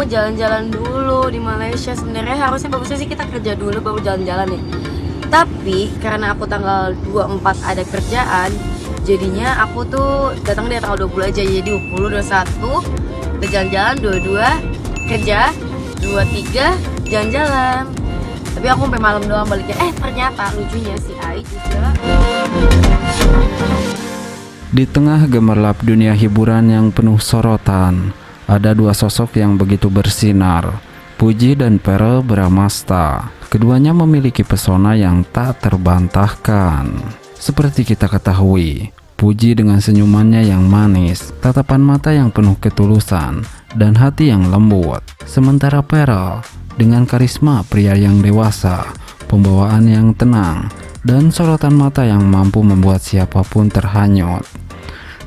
mau jalan-jalan dulu di Malaysia. Sebenarnya harusnya bagusnya sih kita kerja dulu baru jalan-jalan nih. Tapi karena aku tanggal 24 ada kerjaan, jadinya aku tuh datang di tanggal 20 aja. Jadi 20, 21 udah jalan-jalan, 22 kerja, 23 jalan-jalan. Tapi aku sampai malam doang baliknya. Ternyata lucunya si Ai juga. Di tengah gemerlap dunia hiburan yang penuh sorotan, ada dua sosok yang begitu bersinar, Puji dan Verrell Bramastha. Keduanya memiliki pesona yang tak terbantahkan. Seperti kita ketahui, Puji dengan senyumannya yang manis, tatapan mata yang penuh ketulusan, dan hati yang lembut. Sementara Verrell dengan karisma pria yang dewasa, pembawaan yang tenang, dan sorotan mata yang mampu membuat siapapun terhanyut.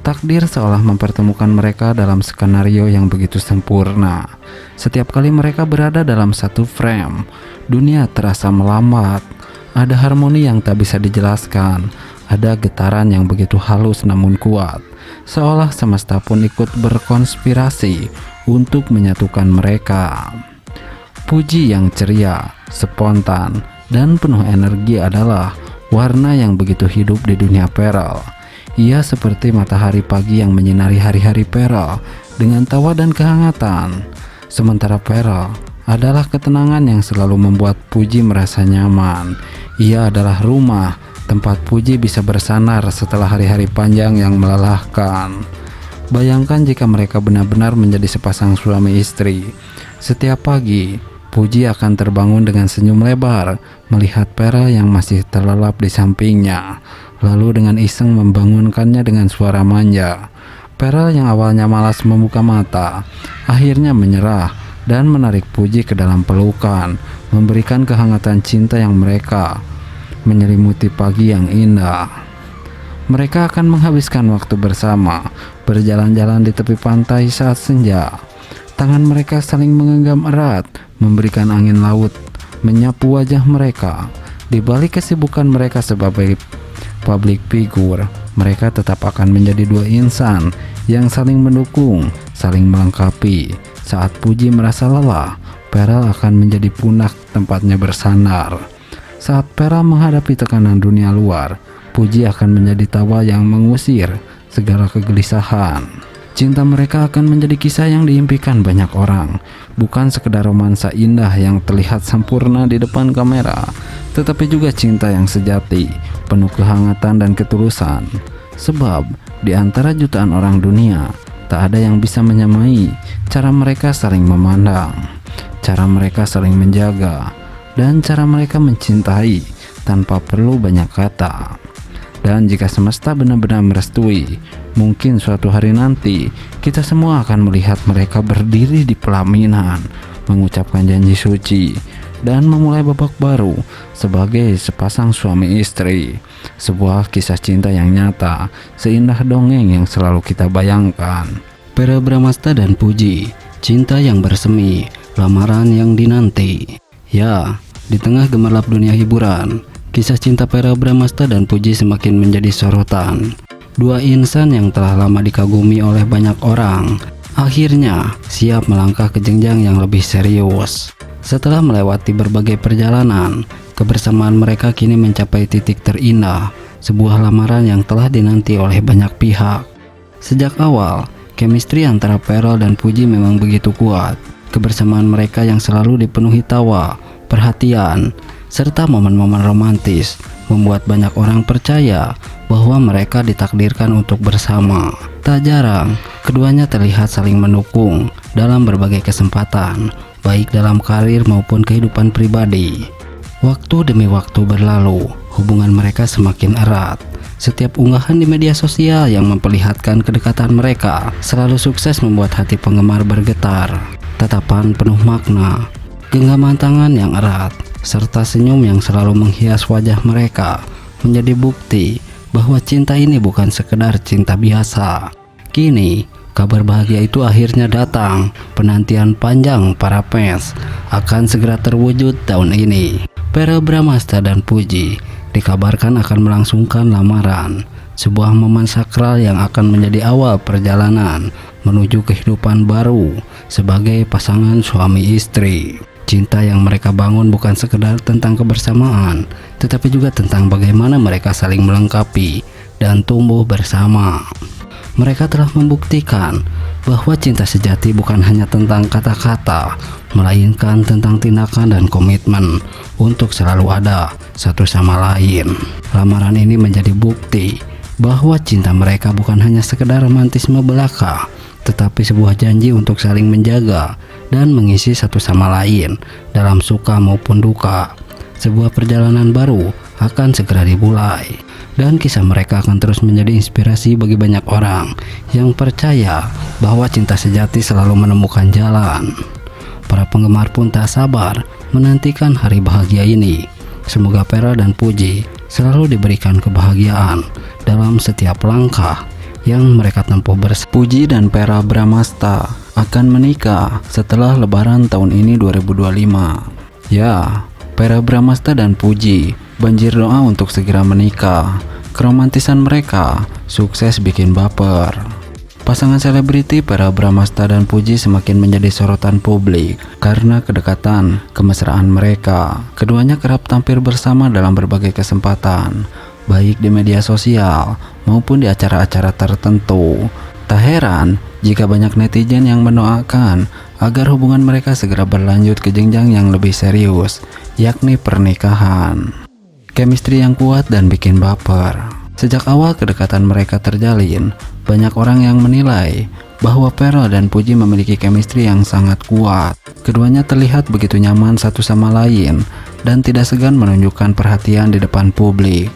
Takdir seolah mempertemukan mereka dalam skenario yang begitu sempurna. Setiap kali mereka berada dalam satu frame, dunia terasa melambat. Ada harmoni yang tak bisa dijelaskan, ada getaran yang begitu halus namun kuat, seolah semesta pun ikut berkonspirasi untuk menyatukan mereka. Puji yang ceria, spontan, dan penuh energi adalah warna yang begitu hidup di dunia Verrell. Ia seperti matahari pagi yang menyinari hari-hari Verrell dengan tawa dan kehangatan. Sementara Verrell adalah ketenangan yang selalu membuat Puji merasa nyaman. Ia adalah rumah tempat Puji bisa bersandar setelah hari-hari panjang yang melelahkan. Bayangkan jika mereka benar-benar menjadi sepasang suami istri. Setiap pagi, Puji akan terbangun dengan senyum lebar melihat Verrell yang masih terlelap di sampingnya, lalu dengan iseng membangunkannya dengan suara manja. Verrell yang awalnya malas membuka mata, akhirnya menyerah dan menarik Puji ke dalam pelukan, memberikan kehangatan cinta yang mereka menyelimuti pagi yang indah. Mereka akan menghabiskan waktu bersama, berjalan-jalan di tepi pantai saat senja. Tangan mereka saling menggenggam erat, memberikan angin laut menyapu wajah mereka. Di balik kesibukan mereka sebagai public figure, mereka tetap akan menjadi dua insan yang saling mendukung, saling melengkapi. Saat Puji merasa lelah, Verrell akan menjadi pundak tempatnya bersandar. Saat Verrell menghadapi tekanan dunia luar, Puji akan menjadi tawa yang mengusir segala kegelisahan. Cinta mereka akan menjadi kisah yang diimpikan banyak orang, bukan sekedar romansa indah yang terlihat sempurna di depan kamera, tetapi juga cinta yang sejati, penuh kehangatan dan ketulusan. Sebab di antara jutaan orang dunia, tak ada yang bisa menyamai cara mereka saling memandang, cara mereka saling menjaga, dan cara mereka mencintai tanpa perlu banyak kata. Dan jika semesta benar-benar merestui, mungkin suatu hari nanti kita semua akan melihat mereka berdiri di pelaminan, mengucapkan janji suci, dan memulai babak baru sebagai sepasang suami istri. Sebuah kisah cinta yang nyata, seindah dongeng yang selalu kita bayangkan. Verrell Bramastha dan Puji, cinta yang bersemi, lamaran yang dinanti. Ya, di tengah gemerlap dunia hiburan, kisah cinta Verrell Bramastha dan Puji semakin menjadi sorotan. Dua insan yang telah lama dikagumi oleh banyak orang, akhirnya siap melangkah ke jenjang yang lebih serius. Setelah melewati berbagai perjalanan, kebersamaan mereka kini mencapai titik terindah, sebuah lamaran yang telah dinanti oleh banyak pihak. Sejak awal, chemistry antara Verrell dan Puji memang begitu kuat. Kebersamaan mereka yang selalu dipenuhi tawa, perhatian, serta momen-momen romantis membuat banyak orang percaya bahwa mereka ditakdirkan untuk bersama. Tak jarang, keduanya terlihat saling mendukung dalam berbagai kesempatan, baik dalam karir maupun kehidupan pribadi. Waktu demi waktu berlalu, hubungan mereka semakin erat. Setiap unggahan di media sosial yang memperlihatkan kedekatan mereka selalu sukses membuat hati penggemar bergetar. Tatapan penuh makna, genggaman tangan yang erat, serta senyum yang selalu menghias wajah mereka menjadi bukti bahwa cinta ini bukan sekedar cinta biasa. Kini, kabar bahagia itu akhirnya datang. Penantian panjang para fans akan segera terwujud tahun ini. Verrell Bramastha dan Puji dikabarkan akan melangsungkan lamaran sebuah momen sakral yang akan menjadi awal perjalanan menuju kehidupan baru sebagai pasangan suami istri. Cinta yang mereka bangun bukan sekedar tentang kebersamaan, tetapi juga tentang bagaimana mereka saling melengkapi dan tumbuh bersama. Mereka telah membuktikan bahwa cinta sejati bukan hanya tentang kata-kata, melainkan tentang tindakan dan komitmen untuk selalu ada satu sama lain. Lamaran ini menjadi bukti bahwa cinta mereka bukan hanya sekedar romantisme belaka, tetapi sebuah janji untuk saling menjaga dan mengisi satu sama lain dalam suka maupun duka. Sebuah perjalanan baru akan segera dimulai, dan kisah mereka akan terus menjadi inspirasi bagi banyak orang yang percaya bahwa cinta sejati selalu menemukan jalan. Para penggemar pun tak sabar menantikan hari bahagia ini. Semoga Vera dan Puji selalu diberikan kebahagiaan dalam setiap langkah yang mereka tempuh bersama. Puji dan Vera Bramasta akan menikah setelah lebaran tahun ini 2025. Ya, Vera Bramasta dan Puji banjir doa untuk segera menikah. Keromantisan mereka sukses bikin baper. Pasangan selebriti Vera Bramasta dan Puji semakin menjadi sorotan publik karena kedekatan kemesraan mereka. Keduanya kerap tampil bersama dalam berbagai kesempatan, baik di media sosial maupun di acara-acara tertentu. Tak heran jika banyak netizen yang mendoakan agar hubungan mereka segera berlanjut ke jenjang yang lebih serius, yakni pernikahan. Chemistry yang kuat dan bikin baper. Sejak awal kedekatan mereka terjalin, banyak orang yang menilai bahwa Vera dan Puji memiliki chemistry yang sangat kuat. Keduanya terlihat begitu nyaman satu sama lain dan tidak segan menunjukkan perhatian di depan publik.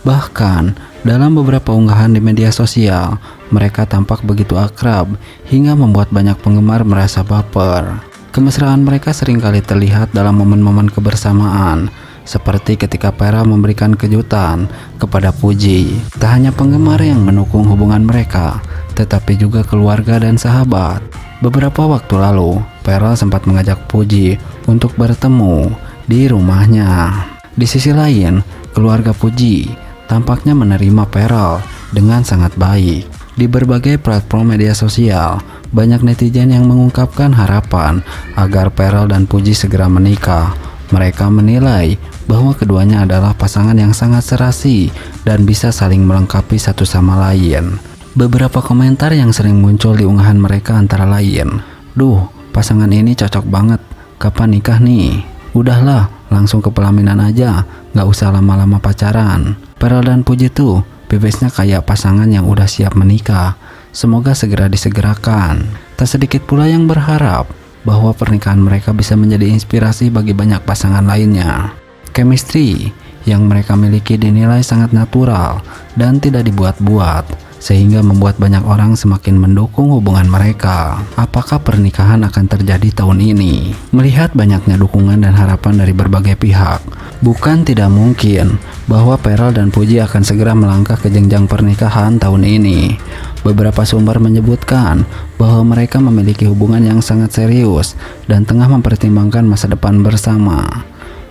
Bahkan, dalam beberapa unggahan di media sosial, mereka tampak begitu akrab hingga membuat banyak penggemar merasa baper. Kemesraan mereka seringkali terlihat dalam momen-momen kebersamaan, seperti ketika Vera memberikan kejutan kepada Puji. Tak hanya penggemar yang mendukung hubungan mereka, tetapi juga keluarga dan sahabat. Beberapa waktu lalu, Vera sempat mengajak Puji untuk bertemu di rumahnya. Di sisi lain, keluarga Puji tampaknya menerima Vera dengan sangat baik. Di berbagai platform media sosial, banyak netizen yang mengungkapkan harapan agar Vera dan Puji segera menikah. Mereka menilai bahwa keduanya adalah pasangan yang sangat serasi dan bisa saling melengkapi satu sama lain. Beberapa komentar yang sering muncul di unggahan mereka antara lain, "Duh, pasangan ini cocok banget, kapan nikah nih? Udahlah, langsung ke pelaminan aja, gak usah lama-lama pacaran. Vera dan Puji tuh bebesnya kayak pasangan yang udah siap menikah, semoga segera disegerakan." Tak sedikit pula yang berharap bahwa pernikahan mereka bisa menjadi inspirasi bagi banyak pasangan lainnya. Chemistry yang mereka miliki dinilai sangat natural dan tidak dibuat-buat, sehingga membuat banyak orang semakin mendukung hubungan mereka. Apakah pernikahan akan terjadi tahun ini? Melihat banyaknya dukungan dan harapan dari berbagai pihak, bukan tidak mungkin bahwa Vera dan Puji akan segera melangkah ke jenjang pernikahan tahun ini. Beberapa sumber menyebutkan bahwa mereka memiliki hubungan yang sangat serius dan tengah mempertimbangkan masa depan bersama.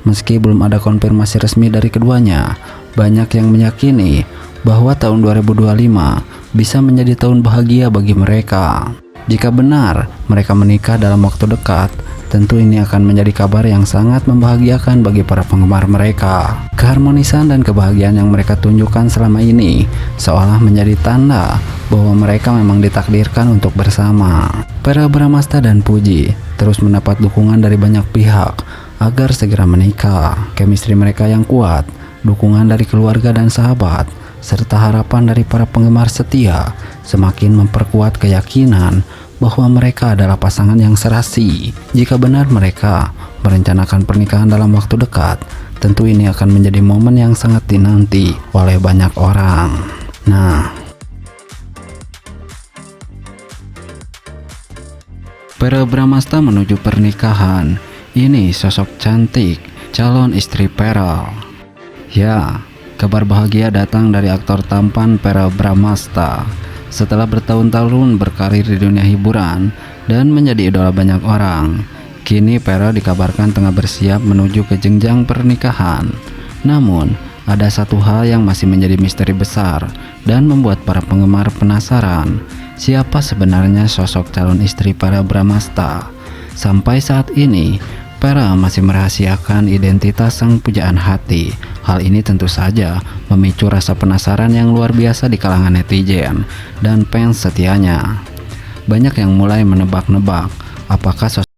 Meski belum ada konfirmasi resmi dari keduanya, banyak yang meyakini bahwa tahun 2025 bisa menjadi tahun bahagia bagi mereka. Jika benar mereka menikah dalam waktu dekat, tentu ini akan menjadi kabar yang sangat membahagiakan bagi para penggemar mereka. Keharmonisan dan kebahagiaan yang mereka tunjukkan selama ini seolah menjadi tanda bahwa mereka memang ditakdirkan untuk bersama. Vera Bramasta dan Puji terus mendapat dukungan dari banyak pihak agar segera menikah. Chemistry mereka yang kuat, dukungan dari keluarga dan sahabat, serta harapan dari para penggemar setia semakin memperkuat keyakinan bahwa mereka adalah pasangan yang serasi. Jika benar mereka merencanakan pernikahan dalam waktu dekat, tentu ini akan menjadi momen yang sangat dinanti oleh banyak orang. Nah, Vera Bramasta menuju pernikahan. Ini sosok cantik, calon istri Vera. Ya, kabar bahagia datang dari aktor tampan Vera Bramasta. Setelah bertahun-tahun berkarir di dunia hiburan dan menjadi idola banyak orang, kini Vera dikabarkan tengah bersiap menuju ke jenjang pernikahan. Namun, ada satu hal yang masih menjadi misteri besar dan membuat para penggemar penasaran. Siapa sebenarnya sosok calon istri para Bramasta? Sampai saat ini, Vera masih merahasiakan identitas sang pujaan hati. Hal ini tentu saja memicu rasa penasaran yang luar biasa di kalangan netizen dan fans setianya. Banyak yang mulai menebak-nebak apakah sosok